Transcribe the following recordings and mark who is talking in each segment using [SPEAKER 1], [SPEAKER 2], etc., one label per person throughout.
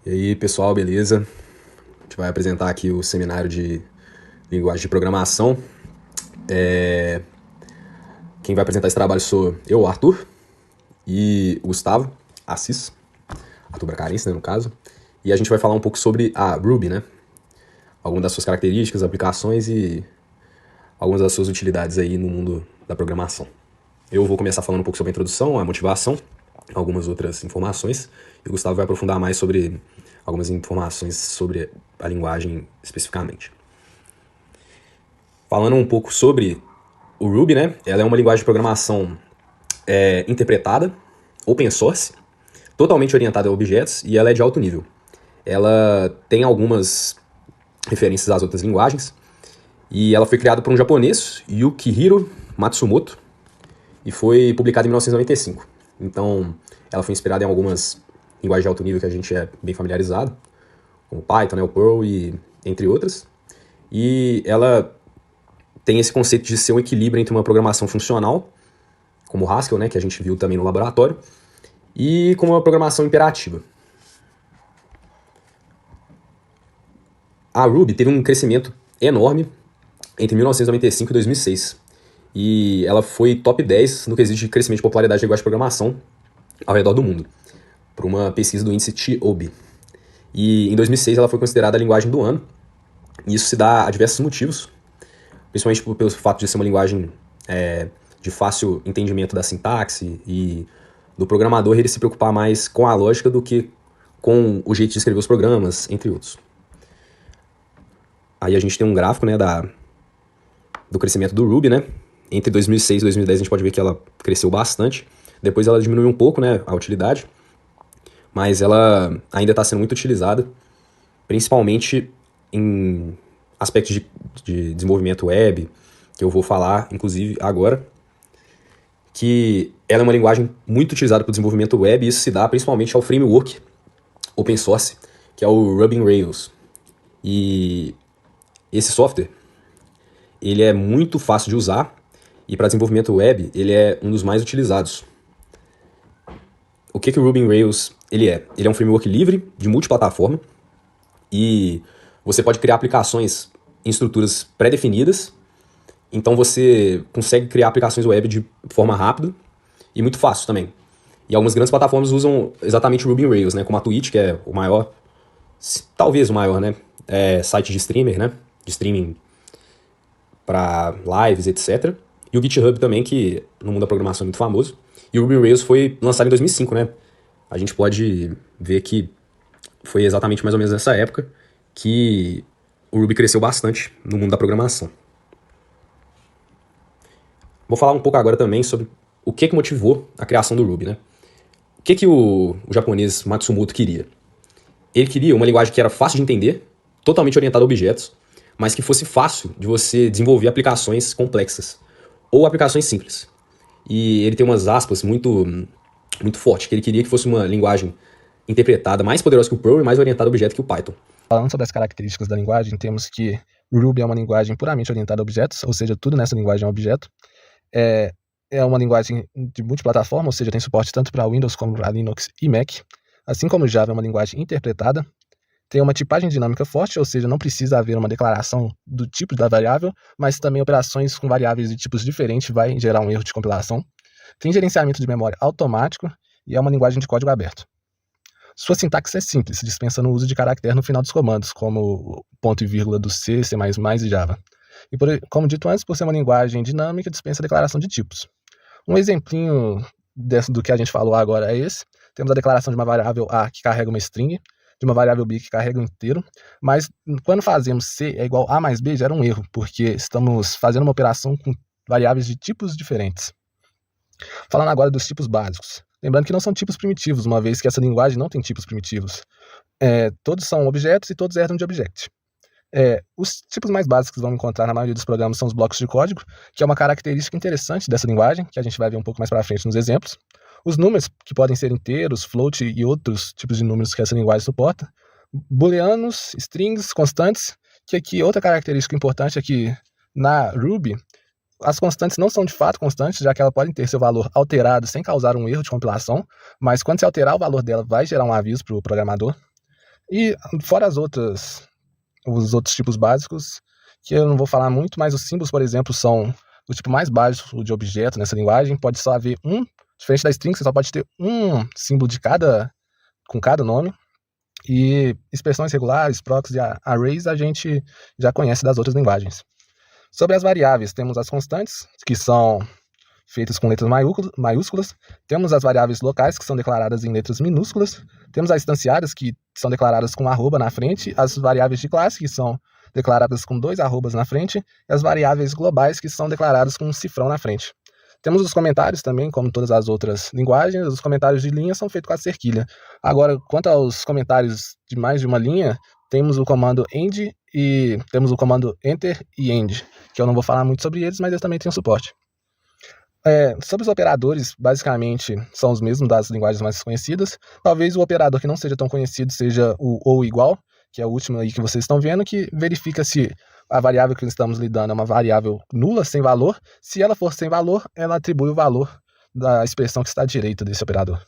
[SPEAKER 1] E aí, pessoal, beleza? A gente vai apresentar aqui o seminário de linguagem de programação. Quem vai apresentar esse trabalho sou eu, o Arthur, e o Gustavo, Assis, Arthur Bracarense, né, no caso. E a gente vai falar um pouco sobre a Ruby, né? Algumas das suas características, aplicações e algumas das suas utilidades aí no mundo da programação. Eu vou começar falando um pouco sobre a introdução, a motivação, algumas outras informações, e o Gustavo vai aprofundar mais sobre algumas informações sobre a linguagem especificamente. Falando um pouco sobre o Ruby, né? Ela é uma linguagem de programação interpretada, open source, totalmente orientada a objetos e ela é de alto nível. Ela tem algumas referências às outras linguagens e ela foi criada por um japonês, Yukihiro Matsumoto, e foi publicada em 1995. Então, ela foi inspirada em algumas linguagens de alto nível que a gente é bem familiarizado, como Python, né, o Perl e entre outras. E ela tem esse conceito de ser um equilíbrio entre uma programação funcional, como o Haskell, né, que a gente viu também no laboratório, e com uma programação imperativa. A Ruby teve um crescimento enorme entre 1995 e 2006. E ela foi top 10 no quesito de crescimento de popularidade de linguagem de programação ao redor do mundo, por uma pesquisa do índice TOBE. E em 2006 ela foi considerada a linguagem do ano, e isso se dá a diversos motivos, principalmente pelo fato de ser uma linguagem de fácil entendimento da sintaxe e do programador ele se preocupar mais com a lógica do que com o jeito de escrever os programas, entre outros. Aí a gente tem um gráfico, né, do crescimento do Ruby, né? Entre 2006 e 2010 a gente pode ver que ela cresceu bastante. Depois ela diminuiu um pouco, né, a utilidade, mas ela ainda está sendo muito utilizada, principalmente em aspectos de desenvolvimento web, que eu vou falar, inclusive, agora, que ela é uma linguagem muito utilizada para o desenvolvimento web, e isso se dá principalmente ao framework open source, que é o Ruby on Rails. E esse software, ele é muito fácil de usar, e para desenvolvimento web, ele é um dos mais utilizados. O que o Ruby on Rails ele é? Ele é um framework livre, de multiplataforma, e você pode criar aplicações em estruturas pré-definidas, então você consegue criar aplicações web de forma rápida e muito fácil também. E algumas grandes plataformas usam exatamente o Ruby on Rails, né? Como a Twitch, que é o maior, talvez o maior, né? Site de streamer, né? De streaming para lives, etc. E o GitHub também, que no mundo da programação é muito famoso. E o Ruby on Rails foi lançado em 2005, né? A gente pode ver que foi exatamente mais ou menos nessa época que o Ruby cresceu bastante no mundo da programação. Vou falar um pouco agora também sobre o que motivou a criação do Ruby, né? O que o japonês Matsumoto queria? Ele queria uma linguagem que era fácil de entender, totalmente orientada a objetos, mas que fosse fácil de você desenvolver aplicações complexas ou aplicações simples. E ele tem umas aspas muito fortes, que ele queria que fosse uma linguagem interpretada mais poderosa que o Perl e mais orientada a objetos que o Python.
[SPEAKER 2] Falando sobre as características da linguagem, temos que Ruby é uma linguagem puramente orientada a objetos, ou seja, tudo nessa linguagem é um objeto. É uma linguagem de multiplataforma, ou seja, tem suporte tanto para Windows como para Linux e Mac. Assim como Java é uma linguagem interpretada, tem uma tipagem dinâmica forte, ou seja, não precisa haver uma declaração do tipo da variável, mas também operações com variáveis de tipos diferentes vai gerar um erro de compilação. Tem gerenciamento de memória automático e é uma linguagem de código aberto. Sua sintaxe é simples, dispensando o uso de caractere no final dos comandos, como ponto e vírgula do C, C++ e Java. E como dito antes, por ser uma linguagem dinâmica, dispensa a declaração de tipos. Um exemplinho do que a gente falou agora é esse. Temos a declaração de uma variável A que carrega uma string, de uma variável B que carrega um inteiro, mas quando fazemos C é igual A mais B, gera um erro, porque estamos fazendo uma operação com variáveis de tipos diferentes. Falando agora dos tipos básicos. Lembrando que não são tipos primitivos, uma vez que essa linguagem não tem tipos primitivos. Todos são objetos e todos herdam de object. Os tipos mais básicos que vamos encontrar na maioria dos programas são os blocos de código, que é uma característica interessante dessa linguagem, que a gente vai ver um pouco mais para frente nos exemplos. Os números, que podem ser inteiros, float e outros tipos de números que essa linguagem suporta. Booleanos, strings, constantes, que aqui outra característica importante é que na Ruby, as constantes não são de fato constantes, já que elas podem ter seu valor alterado sem causar um erro de compilação, mas quando se alterar o valor dela vai gerar um aviso para o programador. E fora os outros tipos básicos, que eu não vou falar muito, mas os símbolos, por exemplo, são o tipo mais básico de objeto nessa linguagem. Pode só haver um, diferente da string, você só pode ter um símbolo com cada nome. E expressões regulares, proxies e arrays a gente já conhece das outras linguagens. Sobre as variáveis, temos as constantes, que são feitas com letras maiúsculas. Temos as variáveis locais, que são declaradas em letras minúsculas. Temos as instanciadas, que são declaradas com arroba na frente. As variáveis de classe, que são declaradas com 2 arrobas na frente. E as variáveis globais, que são declaradas com um cifrão na frente. Temos os comentários também, como todas as outras linguagens. Os comentários de linha são feitos com a cerquilha. Agora, quanto aos comentários de mais de uma linha, temos o comando end e temos o comando enter e end, que eu não vou falar muito sobre eles, mas eles também têm suporte. Sobre os operadores, basicamente, são os mesmos das linguagens mais conhecidas. Talvez o operador que não seja tão conhecido seja o ou igual, que é o último aí que vocês estão vendo, que verifica se a variável que estamos lidando é uma variável nula, sem valor. Se ela for sem valor, ela atribui o valor da expressão que está à direita desse operador.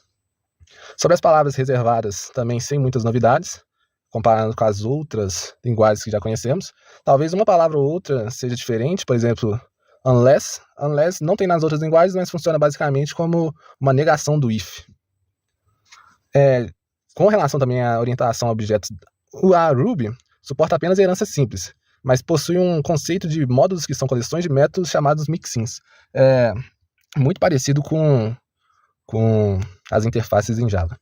[SPEAKER 2] Sobre as palavras reservadas, também sem muitas novidades, comparando com as outras linguagens que já conhecemos. Talvez uma palavra ou outra seja diferente, por exemplo, unless. Unless não tem nas outras linguagens, mas funciona basicamente como uma negação do if. Com relação também à orientação a objetos, a Ruby suporta apenas herança simples, mas possui um conceito de módulos que são coleções de métodos chamados mixins. Muito parecido com as interfaces em Java.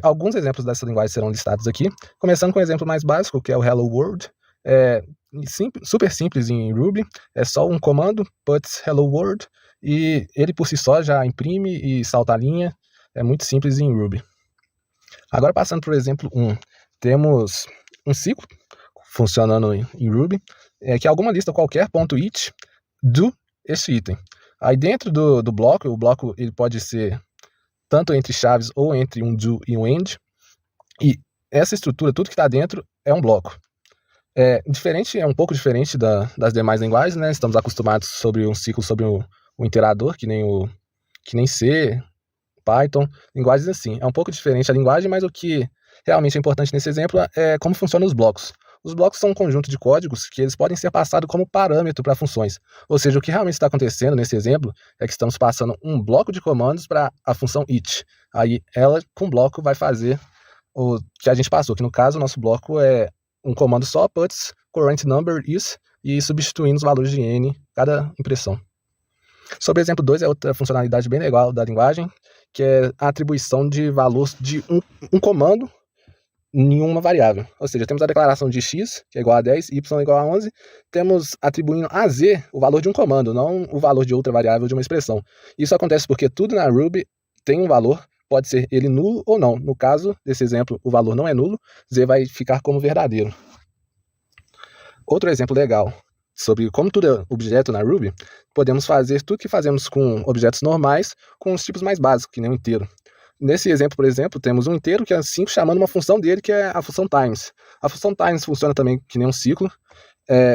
[SPEAKER 2] Alguns exemplos dessa linguagem serão listados aqui, começando com o exemplo mais básico, que é o Hello World. Super simples em Ruby, é só um comando, puts hello world, e ele por si só já imprime e salta a linha. É muito simples em Ruby. Agora passando para o exemplo 1, temos um ciclo funcionando em Ruby, que alguma lista qualquer, .it, do este item. Aí dentro do bloco, o bloco ele pode ser tanto entre chaves ou entre um do e um end, e essa estrutura, tudo que está dentro, é um bloco. É um pouco diferente das demais linguagens, né? Estamos acostumados sobre um ciclo sobre o interador, que nem C, Python, linguagens assim. É um pouco diferente a linguagem, mas o que realmente é importante nesse exemplo é como funcionam os blocos. Os blocos são um conjunto de códigos que eles podem ser passados como parâmetro para funções. Ou seja, o que realmente está acontecendo nesse exemplo é que estamos passando um bloco de comandos para a função it. Aí ela, com bloco, vai fazer o que a gente passou, que no caso o nosso bloco é um comando só, puts current number is, e substituindo os valores de n cada impressão. Sobre o exemplo 2 é outra funcionalidade bem legal da linguagem, que é a atribuição de valor de um comando em uma variável. Ou seja, temos a declaração de x, que é igual a 10, y igual a 11, temos atribuindo a z o valor de um comando, não o valor de outra variável de uma expressão. Isso acontece porque tudo na Ruby tem um valor, pode ser ele nulo ou não. No caso desse exemplo, o valor não é nulo, z vai ficar como verdadeiro. Outro exemplo legal sobre como tudo é objeto na Ruby, podemos fazer tudo que fazemos com objetos normais com os tipos mais básicos, que nem um inteiro. Nesse exemplo, por exemplo, temos um inteiro que é 5 chamando uma função dele, que é a função times. A função times funciona também que nem um ciclo.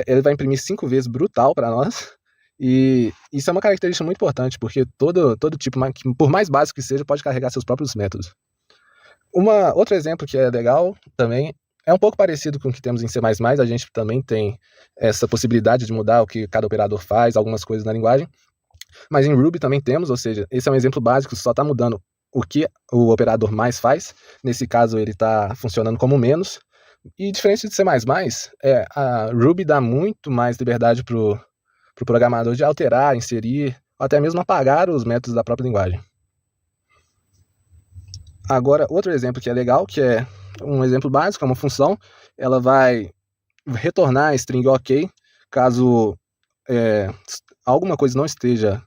[SPEAKER 2] Ele vai imprimir 5 vezes brutal para nós. E isso é uma característica muito importante, porque todo tipo, por mais básico que seja, pode carregar seus próprios métodos. Outro exemplo que é legal também, é um pouco parecido com o que temos em C++, a gente também tem essa possibilidade de mudar o que cada operador faz, algumas coisas na linguagem, mas em Ruby também temos, ou seja, esse é um exemplo básico, só está mudando o que o operador mais faz, nesse caso ele está funcionando como menos, e diferente de C++, a Ruby dá muito mais liberdade para o programador de alterar, inserir, ou até mesmo apagar os métodos da própria linguagem. Agora, outro exemplo que é legal, que é um exemplo básico, é uma função, ela vai retornar a string ok, caso alguma coisa não esteja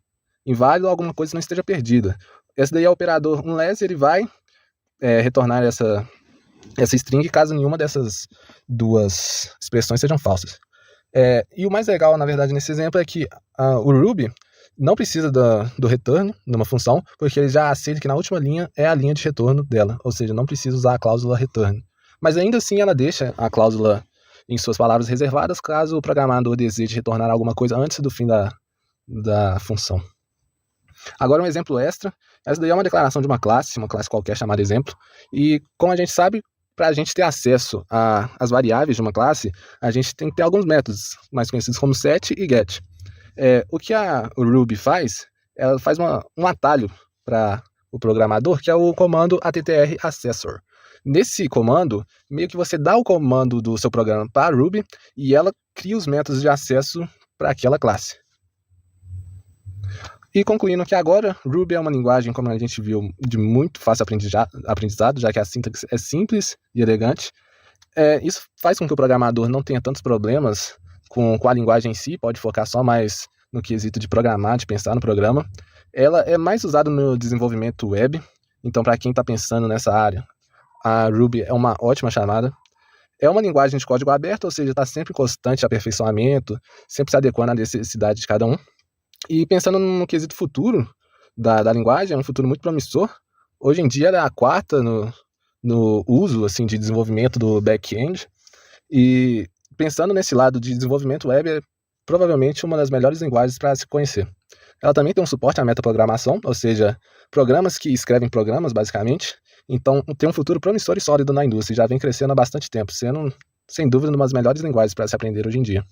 [SPEAKER 2] inválida ou alguma coisa não esteja perdida. Esse daí é o operador unless, ele vai retornar essa string caso nenhuma dessas duas expressões sejam falsas. E o mais legal, na verdade, nesse exemplo é que o Ruby não precisa do return numa função, porque ele já aceita que na última linha é a linha de retorno dela, ou seja, não precisa usar a cláusula return. Mas ainda assim ela deixa a cláusula em suas palavras reservadas, caso o programador deseje retornar alguma coisa antes do fim da função. Agora um exemplo extra, essa daí é uma declaração de uma classe qualquer chamada exemplo, e como a gente sabe, para a gente ter acesso às variáveis de uma classe, a gente tem que ter alguns métodos, mais conhecidos como set e get. O que o Ruby faz, ela faz um atalho para o programador, que é o comando attr_accessor. Nesse comando, meio que você dá o comando do seu programa para a Ruby e ela cria os métodos de acesso para aquela classe. E concluindo que agora, Ruby é uma linguagem, como a gente viu, de muito fácil aprendizado, já que a sintaxe é simples e elegante. Isso faz com que o programador não tenha tantos problemas com a linguagem em si, pode focar só mais no quesito de programar, de pensar no programa. Ela é mais usada no desenvolvimento web, então para quem está pensando nessa área, a Ruby é uma ótima chamada. É uma linguagem de código aberto, ou seja, está sempre em constante aperfeiçoamento, sempre se adequando à necessidade de cada um. E pensando no quesito futuro da linguagem, é um futuro muito promissor. Hoje em dia ela é a quarta no uso assim, de desenvolvimento do back-end. E pensando nesse lado de desenvolvimento web, é provavelmente uma das melhores linguagens para se conhecer. Ela também tem um suporte à metaprogramação, ou seja, programas que escrevem programas, basicamente. Então tem um futuro promissor e sólido na indústria, já vem crescendo há bastante tempo, sendo, sem dúvida, uma das melhores linguagens para se aprender hoje em dia.